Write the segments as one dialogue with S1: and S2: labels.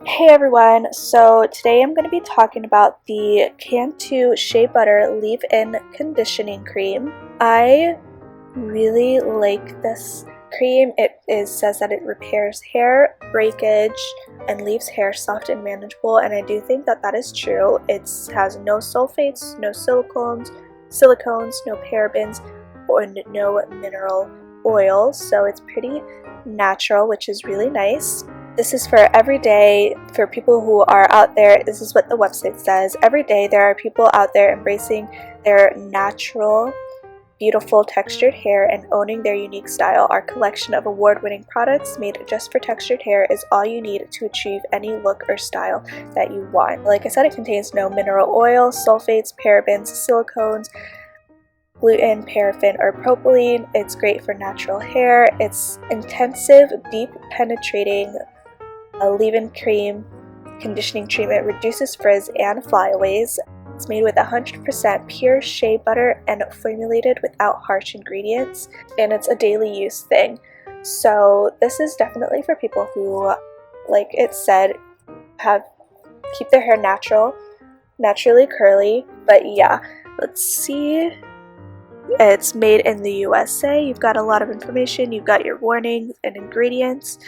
S1: Hey everyone, so today I'm going to be talking about the Cantu Shea Butter Leave-In Conditioning Cream. I really like this cream. Says that it repairs hair, breakage, and leaves hair soft and manageable, and I do think that that is true. It has no sulfates, no silicones, no parabens, or no mineral oil, so it's pretty natural, which is really nice. This is for every day, for people who are out there. This is what the website says. Every day there are people out there embracing their natural, beautiful textured hair and owning their unique style. Our collection of award-winning products made just for textured hair is all you need to achieve any look or style that you want. Like I said, it contains no mineral oil, sulfates, parabens, silicones, gluten, paraffin, or propylene. It's great for natural hair. It's intensive, deep penetrating leave-in cream conditioning treatment, reduces frizz and flyaways. It's made with 100% pure shea butter and formulated without harsh ingredients, and it's a daily use thing. So this is definitely for people who, like it said, keep their hair naturally curly. But yeah, let's see. It's made in the USA. You've got a lot of information. You've got your warnings and ingredients.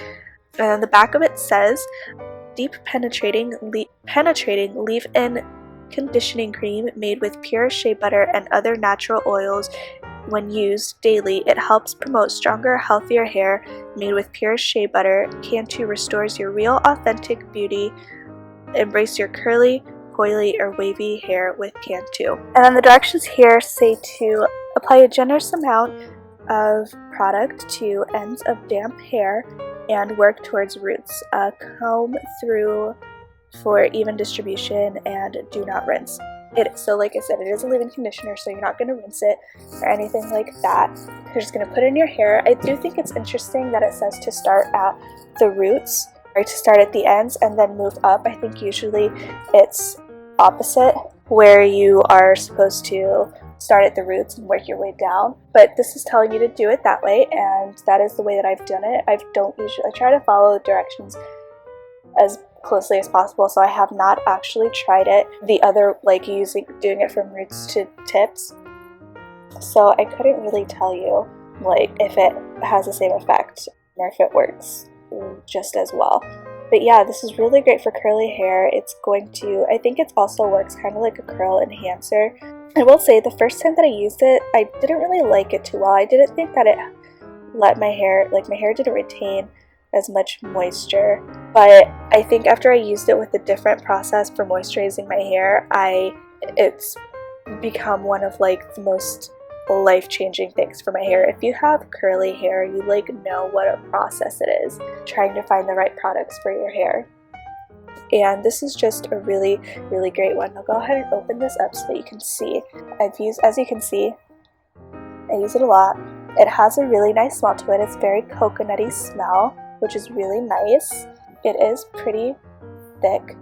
S1: And on the back of it says, deep penetrating leave-in conditioning cream made with pure shea butter and other natural oils. When used daily, it helps promote stronger, healthier hair. Made with pure shea butter, Cantu restores your real, authentic beauty. Embrace your curly, coily, or wavy hair with Cantu. And then the directions here say to apply a generous amount of product to ends of damp hair and work towards roots. Comb through for even distribution and do not rinse. So like I said, it is a leave-in conditioner, so you're not going to rinse it or anything like that. You're just going to put it in your hair. I do think it's interesting that it says to start at the roots, or to start at the ends and then move up. I think usually it's opposite, where you are supposed to start at the roots and work your way down, but this is telling you to do it that way, and that is the way that I've done it. I try to follow the directions as closely as possible, so I have not actually tried it the other, like doing it from roots to tips, so I couldn't really tell you like if it has the same effect or if it works just as well. But yeah, this is really great for curly hair. I think it also works kind of like a curl enhancer. I will say, the first time that I used it, I didn't really like it too well. I didn't think that it let my hair didn't retain as much moisture. But I think after I used it with a different process for moisturizing my hair, it's become one of like the most life-changing things for my hair. If you have curly hair, you know what a process it is trying to find the right products for your hair. And this is just a really, really great one. I'll go ahead and open this up so that you can see. As you can see, I use it a lot. It has a really nice smell to it. It's very coconutty smell, which is really nice. It is pretty thick,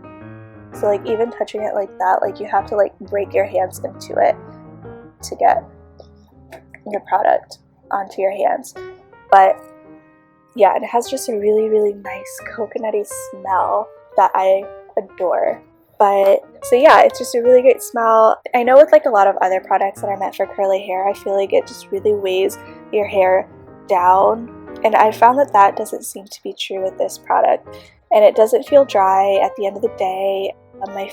S1: so like even touching it like that, like you have to like break your hands into it to get your product onto your hands. But yeah, it has just a really, really nice coconutty smell that I adore. But so yeah, it's just a really great smell. I know with like a lot of other products that are meant for curly hair, I feel like it just really weighs your hair down, and I found that that doesn't seem to be true with this product, and it doesn't feel dry at the end of the day. My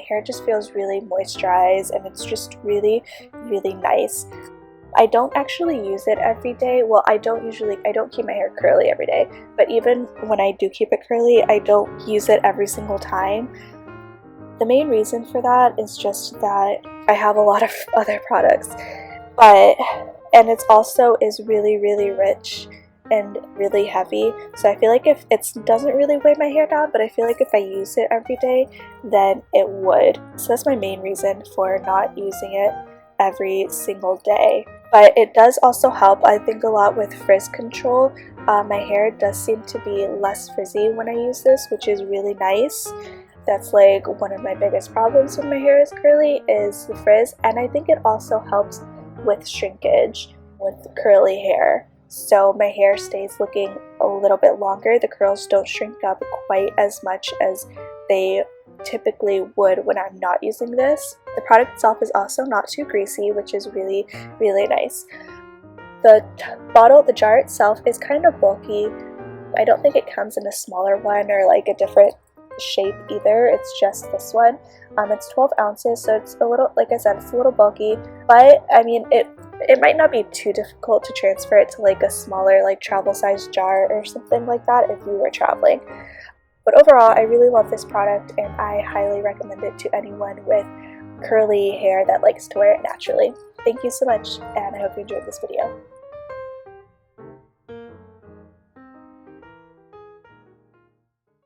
S1: hair just feels really moisturized, and it's just really, really nice. I don't actually use it every day. Well, I don't keep my hair curly every day, but even when I do keep it curly, I don't use it every single time. The main reason for that is just that I have a lot of other products, and it's also is really, really rich and really heavy, so I feel like if it doesn't really weigh my hair down, but I feel like if I use it every day, then it would. So that's my main reason for not using it every single day. But it does also help, I think, a lot with frizz control. My hair does seem to be less frizzy when I use this, which is really nice. That's like one of my biggest problems when my hair is curly, is the frizz, and I think it also helps with shrinkage with curly hair. so my hair stays looking a little bit longer. The curls don't shrink up quite as much as they typically would when I'm not using this. The product itself is also not too greasy, which is really, really nice. The jar itself is kind of bulky. I don't think it comes in a smaller one or like a different shape either. It's just this one. It's 12 ounces, so it's a little, like I said, it's a little bulky, but I mean, it might not be too difficult to transfer it to like a smaller, like travel size jar or something like that if you were traveling. But overall, I really love this product and I highly recommend it to anyone with curly hair that likes to wear it naturally. Thank you so much, and I hope you enjoyed this video.